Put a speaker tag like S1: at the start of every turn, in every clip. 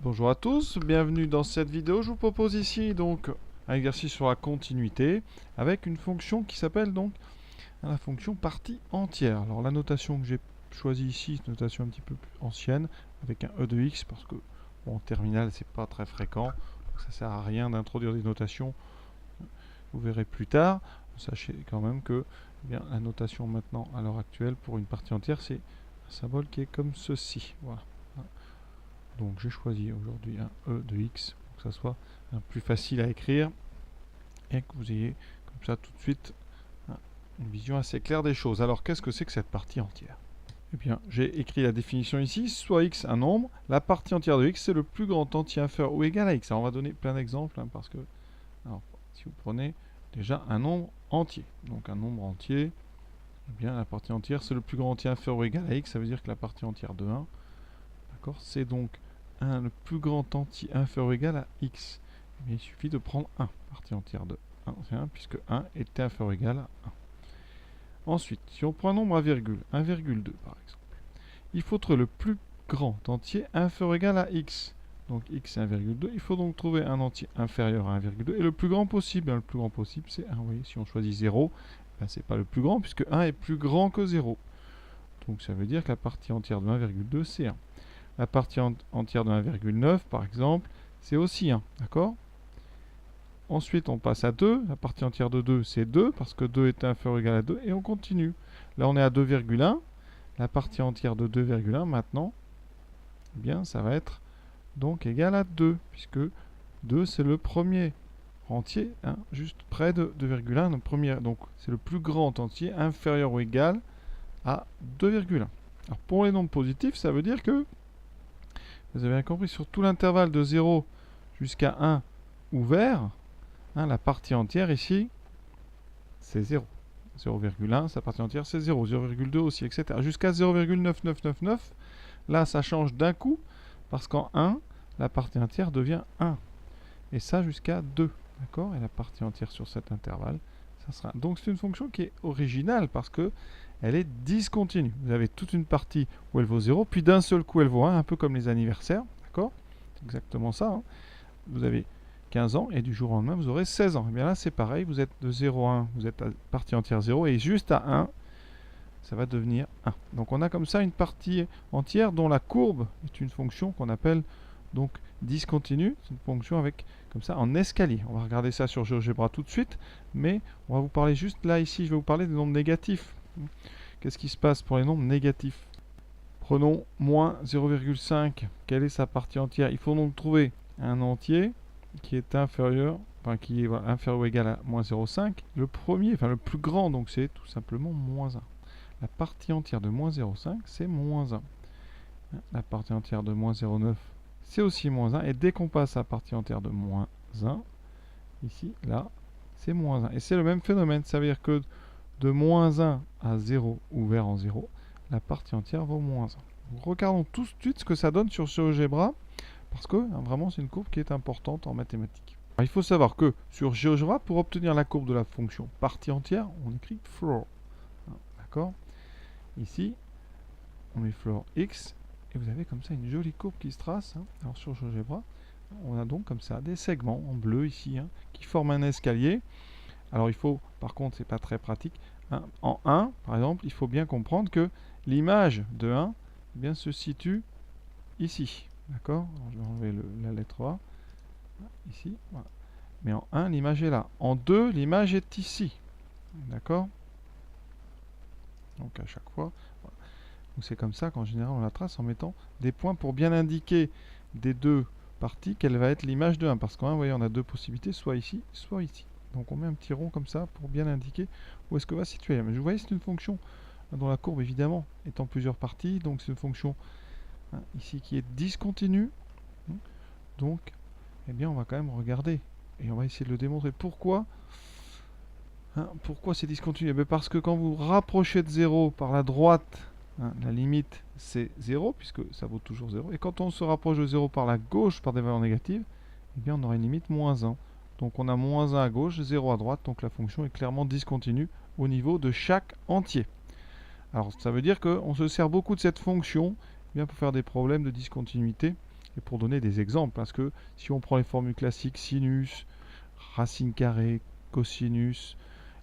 S1: Bonjour à tous, bienvenue dans cette vidéo. Je vous propose ici donc un exercice sur la continuité avec une fonction qui s'appelle donc la fonction partie entière. Alors la notation que j'ai choisie ici, c'est une notation un petit peu plus ancienne avec un e de x parce que bon, en terminale c'est pas très fréquent, donc ça sert à rien d'introduire des notations. Vous verrez plus tard. Sachez quand même que la notation maintenant à l'heure actuelle pour une partie entière c'est un symbole qui est comme ceci. Voilà. Donc j'ai choisi aujourd'hui un e de x pour que ça soit plus facile à écrire et que vous ayez comme ça tout de suite une vision assez claire des choses. Alors qu'est-ce que c'est que cette partie entière? Eh bien, j'ai écrit la définition ici, soit x un nombre, la partie entière de x c'est le plus grand entier inférieur ou égal à x. Alors on va donner plein d'exemples parce que, alors, si vous prenez déjà un nombre entier, donc un nombre entier, eh bien la partie entière c'est le plus grand entier inférieur ou égal à x, ça veut dire que la partie entière de 1, d'accord, c'est donc le plus grand entier inférieur ou égal à x. Mais il suffit de prendre 1, partie entière de 1, c'est 1 puisque 1 est inférieur ou égal à 1. Ensuite, si on prend un nombre à virgule, 1,2 par exemple, il faut trouver le plus grand entier inférieur ou égal à x. Donc x c'est 1,2, il faut donc trouver un entier inférieur à 1,2 et le plus grand possible. Le plus grand possible c'est 1, vous voyez, si on choisit 0, ben, c'est pas le plus grand puisque 1 est plus grand que 0. Donc ça veut dire que la partie entière de 1,2 c'est 1. La partie entière de 1,9 par exemple, c'est aussi 1, d'accord? Ensuite, on passe à 2. La partie entière de 2, c'est 2, parce que 2 est inférieur ou égal à 2, et on continue. Là, on est à 2,1. La partie entière de 2,1, maintenant, eh bien, ça va être donc égal à 2, puisque 2, c'est le premier entier, hein, juste près de 2,1. Donc, c'est le plus grand entier inférieur ou égal à 2,1. Alors, pour les nombres positifs, ça veut dire que vous avez bien compris, sur tout l'intervalle de 0 jusqu'à 1 ouvert, la partie entière ici, c'est 0. 0,1, sa partie entière, c'est 0. 0,2 aussi, etc. Jusqu'à 0,9999, là, ça change d'un coup, parce qu'en 1, la partie entière devient 1. Et ça jusqu'à 2. D'accord? Et la partie entière sur cet intervalle, ça sera... Donc c'est une fonction qui est originale, parce que elle est discontinue. Vous avez toute une partie où elle vaut 0, puis d'un seul coup elle vaut 1, un peu comme les anniversaires. D'accord? C'est exactement ça. Hein. Vous avez 15 ans et du jour au lendemain vous aurez 16 ans. Et bien là c'est pareil, vous êtes de 0 à 1, vous êtes à partie entière 0 et juste à 1, ça va devenir 1. Donc on a comme ça une partie entière dont la courbe est une fonction qu'on appelle donc discontinue. C'est une fonction avec comme ça en escalier. On va regarder ça sur GeoGebra tout de suite, mais on va vous parler juste là ici, je vais vous parler des nombres négatifs. Qu'est-ce qui se passe pour les nombres négatifs? Prenons moins 0,5. Quelle est sa partie entière? Il faut donc trouver un entier qui est inférieur, enfin qui est inférieur ou égal à moins 0,5. Le premier, enfin le plus grand, donc c'est tout simplement moins 1. La partie entière de moins 0,5, c'est moins 1. La partie entière de moins 0,9, c'est aussi moins 1. Et dès qu'on passe à la partie entière de moins 1, ici, là, c'est moins 1. Et c'est le même phénomène. Ça veut dire que de moins 1 à 0 ouvert en 0, la partie entière vaut moins 1. Donc, regardons tout de suite ce que ça donne sur GeoGebra, parce que vraiment c'est une courbe qui est importante en mathématiques. Alors, il faut savoir que sur GeoGebra, pour obtenir la courbe de la fonction partie entière, on écrit floor. D'accord? Ici, on met floor x, et vous avez comme ça une jolie courbe qui se trace. Alors sur GeoGebra, on a donc comme ça des segments en bleu ici, qui forment un escalier. Alors il faut, par contre, c'est pas très pratique. En 1, par exemple, il faut bien comprendre que l'image de 1 eh bien, se situe ici. D'accord? Je vais enlever la lettre A. Ici. Voilà. Mais en 1, l'image est là. En 2, l'image est ici. D'accord? Donc à chaque fois. Voilà. C'est comme ça qu'en général on la trace en mettant des points pour bien indiquer des deux parties quelle va être l'image de 1. Parce qu'en 1, vous voyez, on a deux possibilités, soit ici, soit ici. Donc on met un petit rond comme ça pour bien indiquer où est-ce que va se situer. Mais vous voyez, c'est une fonction dont la courbe, évidemment, est en plusieurs parties. Donc c'est une fonction ici qui est discontinue. Donc, eh bien, on va quand même regarder. Et on va essayer de le démontrer. Pourquoi pourquoi c'est discontinu? Parce que quand vous rapprochez de 0 par la droite, la limite c'est 0, puisque ça vaut toujours 0. Et quand on se rapproche de 0 par la gauche, par des valeurs négatives, eh bien on aura une limite moins 1. Donc on a moins 1 à gauche, 0 à droite, donc la fonction est clairement discontinue au niveau de chaque entier. Alors ça veut dire qu'on se sert beaucoup de cette fonction pour faire des problèmes de discontinuité. et pour donner des exemples, parce que si on prend les formules classiques, sinus, racine carrée, cosinus,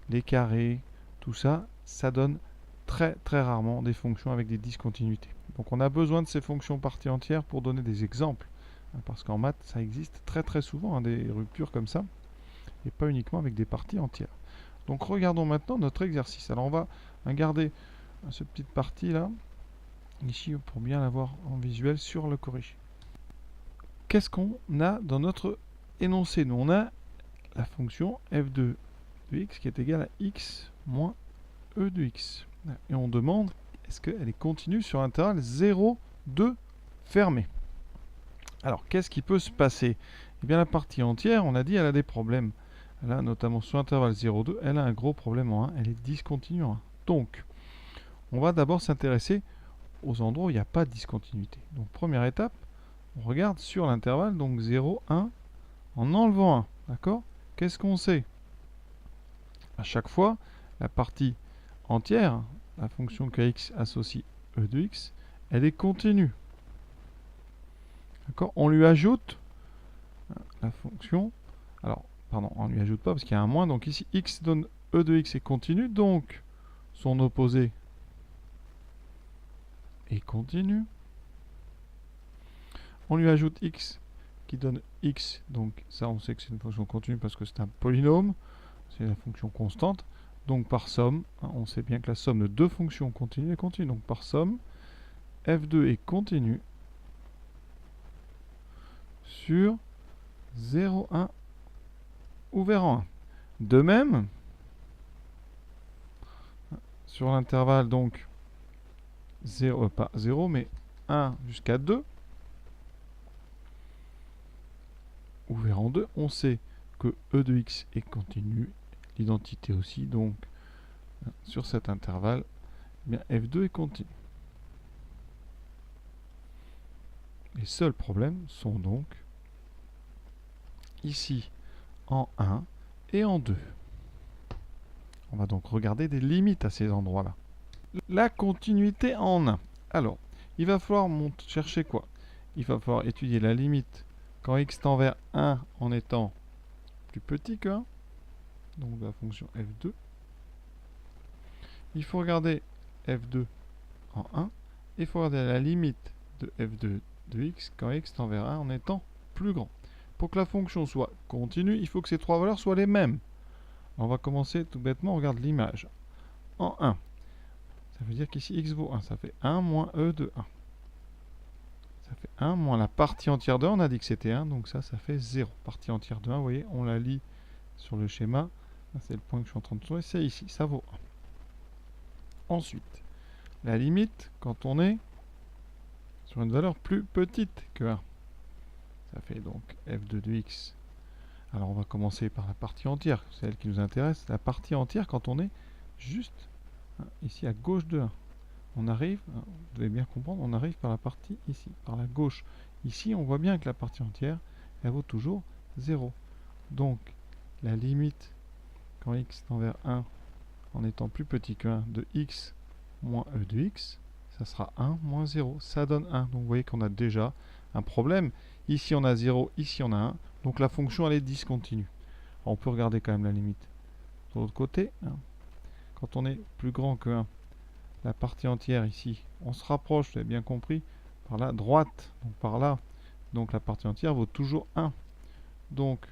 S1: les carrés, tout ça, ça donne très très rarement des fonctions avec des discontinuités. Donc on a besoin de ces fonctions parties entières pour donner des exemples, parce qu'en maths, ça existe très très souvent, des ruptures comme ça, et pas uniquement avec des parties entières. Donc regardons maintenant notre exercice. Alors on va garder cette petite partie là, ici, pour bien l'avoir en visuel sur le corrigé. Qu'est-ce qu'on a dans notre énoncé? Nous, on a la fonction f de x qui est égale à x moins e de x. Et on demande, est-ce qu'elle est continue sur l'intervalle 0, 2 fermé? Alors, qu'est-ce qui peut se passer? Eh bien, la partie entière, on a dit, elle a des problèmes. Elle a notamment sur l'intervalle 0, 2, elle a un gros problème en 1, elle est discontinue en 1. Donc, on va d'abord s'intéresser aux endroits où il n'y a pas de discontinuité. Donc, première étape, on regarde sur l'intervalle, donc 0, 1, en enlevant 1. D'accord? Qu'est-ce qu'on sait? À chaque fois, la partie entière, la fonction kx associe e de x, elle est continue. D'accord? On lui ajoute la fonction. Alors, pardon, on ne lui ajoute pas parce qu'il y a un moins. Donc ici, x donne e de x est continu. Donc, son opposé est continu. On lui ajoute x qui donne x. Donc ça, on sait que c'est une fonction continue parce que c'est un polynôme. C'est la fonction constante. Donc par somme, on sait bien que la somme de deux fonctions continues est continue. Donc par somme, f2 est continu sur 0, 1 ouvert en 1. De même, sur l'intervalle donc 0, pas 0, mais 1 jusqu'à 2, ouvert en 2, on sait que e de x est continu, l'identité aussi, donc sur cet intervalle, eh bien f2 est continu. Les seuls problèmes sont donc ici en 1 et en 2. On va donc regarder des limites à ces endroits-là. La continuité en 1. Alors, il va falloir chercher quoi? Il va falloir étudier la limite quand x tend vers 1 en étant plus petit que 1. Donc la fonction f2. Il faut regarder f2 en 1. Et il faut regarder la limite de f2 de x quand x tend vers 1 en étant plus grand. Pour que la fonction soit continue, il faut que ces trois valeurs soient les mêmes. On va commencer tout bêtement, on regarde l'image. En 1, ça veut dire qu'ici x vaut 1, ça fait 1 moins e de 1. Ça fait 1 moins la partie entière de 1, on a dit que c'était 1, donc ça fait 0. Partie entière de 1, vous voyez, on la lit sur le schéma. C'est le point que je suis en train de trouver, c'est ici, ça vaut 1. Ensuite, la limite, quand on est sur une valeur plus petite que 1. Ça fait donc f2 de x. Alors on va commencer par la partie entière, c'est elle qui nous intéresse. La partie entière quand on est juste ici à gauche de 1. On arrive, vous devez bien comprendre, on arrive par la partie ici, par la gauche. Ici on voit bien que la partie entière, elle vaut toujours 0. Donc la limite quand x tend vers 1 en étant plus petit que 1 de x moins e de x, ça sera 1 moins 0. Ça donne 1. Donc vous voyez qu'on a déjà un problème. Ici on a 0, ici on a 1. Donc la fonction elle est discontinue. Alors, on peut regarder quand même la limite. De l'autre côté, quand on est plus grand que 1, la partie entière ici, on se rapproche, vous avez bien compris, par la droite, donc par là. Donc la partie entière vaut toujours 1. Donc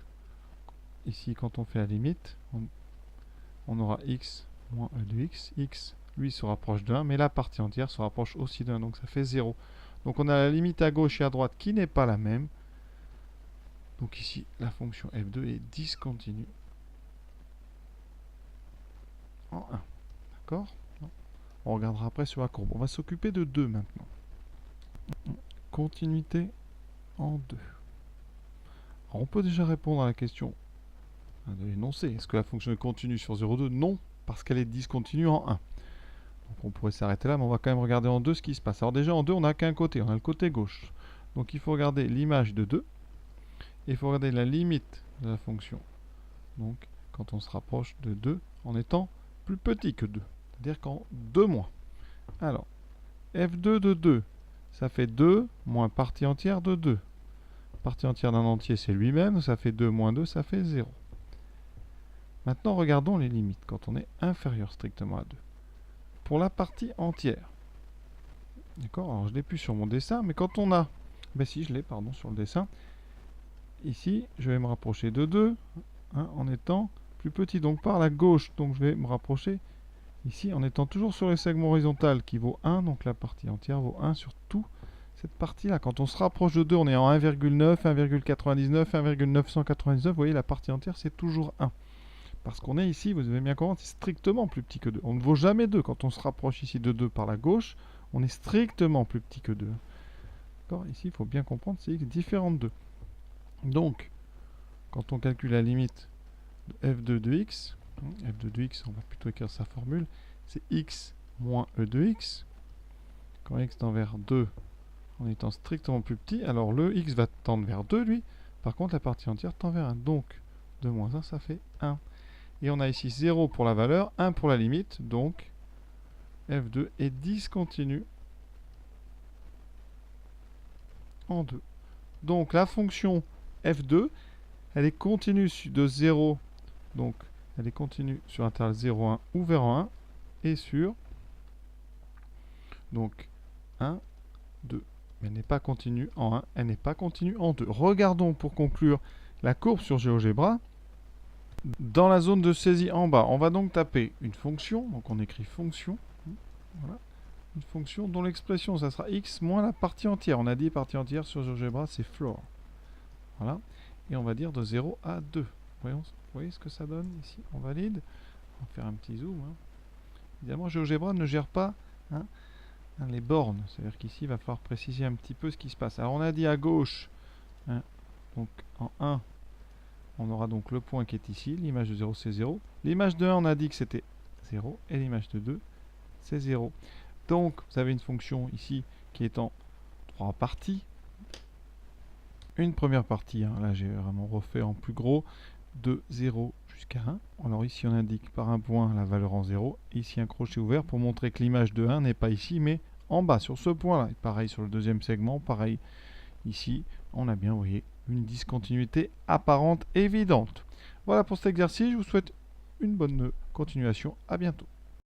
S1: ici quand on fait la limite, on aura x moins e de x. X, lui, se rapproche de 1, mais la partie entière se rapproche aussi de 1, donc ça fait 0. Donc on a la limite à gauche et à droite qui n'est pas la même. Donc ici, la fonction f2 est discontinue en 1. D'accord? On regardera après sur la courbe. On va s'occuper de 2 maintenant. Continuité en 2. Alors on peut déjà répondre à la question de l'énoncé. Est-ce que la fonction est continue sur 0,2? Non, parce qu'elle est discontinue en 1. Donc on pourrait s'arrêter là, mais on va quand même regarder en 2 ce qui se passe. Alors déjà en 2, on n'a qu'un côté, on a le côté gauche. Donc il faut regarder l'image de 2. Et il faut regarder la limite de la fonction. Donc quand on se rapproche de 2 en étant plus petit que 2. C'est-à-dire qu'en 2 moins. Alors, f2 de 2, ça fait 2 moins partie entière de 2. partie entière d'un entier, c'est lui-même. Ça fait 2 moins 2, ça fait 0. Maintenant, regardons les limites quand on est inférieur strictement à 2. Pour la partie entière. D'accord? Alors, je ne l'ai plus sur mon dessin, mais quand on a... Ben si, je l'ai, pardon, sur le dessin. Ici, je vais me rapprocher de 2, hein, en étant plus petit, donc par la gauche. Donc, je vais me rapprocher ici en étant toujours sur le segment horizontal qui vaut 1. Donc, la partie entière vaut 1 sur tout cette partie-là. Quand on se rapproche de 2, on est en 1,9, 1,99, 1,999. Vous voyez, la partie entière, c'est toujours 1. Parce qu'on est ici, vous avez bien compris, c'est strictement plus petit que 2. On ne vaut jamais 2. Quand on se rapproche ici de 2 par la gauche, on est strictement plus petit que 2. D'accord? Ici, il faut bien comprendre, c'est x différent de 2. Donc, quand on calcule la limite de f2 de x, f2 de x, on va plutôt écrire sa formule, c'est x moins e de x. Quand x tend vers 2, en étant strictement plus petit, alors le x va tendre vers 2, lui. Par contre, la partie entière tend vers 1. Donc, 2 moins 1, ça fait 1. Et on a ici 0 pour la valeur, 1 pour la limite, donc f2 est discontinu en 2. Donc la fonction f2, elle est continue de 0, donc elle est continue sur intervalle 0, 1 ouvert en 1, et sur donc 1, 2. Mais elle n'est pas continue en 1, elle n'est pas continue en 2. Regardons pour conclure la courbe sur GeoGebra. Dans la zone de saisie en bas, on va donc taper une fonction, donc on écrit fonction, voilà, une fonction dont l'expression, ça sera x moins la partie entière. On a dit partie entière sur GeoGebra, c'est floor. Voilà, et on va dire de 0 à 2. Voyons, vous voyez ce que ça donne ici, on valide. On va faire un petit zoom. Évidemment, GeoGebra ne gère pas les bornes, c'est-à-dire qu'ici, il va falloir préciser un petit peu ce qui se passe. Alors, on a dit à gauche, donc en 1, on aura donc le point qui est ici, l'image de 0 c'est 0. L'image de 1 on a dit que c'était 0 et l'image de 2 c'est 0. Donc vous avez une fonction ici qui est en 3 parties. Une première partie, là j'ai vraiment refait en plus gros, de 0 jusqu'à 1. Alors ici on indique par un point la valeur en 0, ici un crochet ouvert pour montrer que l'image de 1 n'est pas ici mais en bas sur ce point là. Et pareil sur le deuxième segment, pareil ici on a bien, vous voyez, une discontinuité apparente évidente. Voilà pour cet exercice, je vous souhaite une bonne continuation, à bientôt.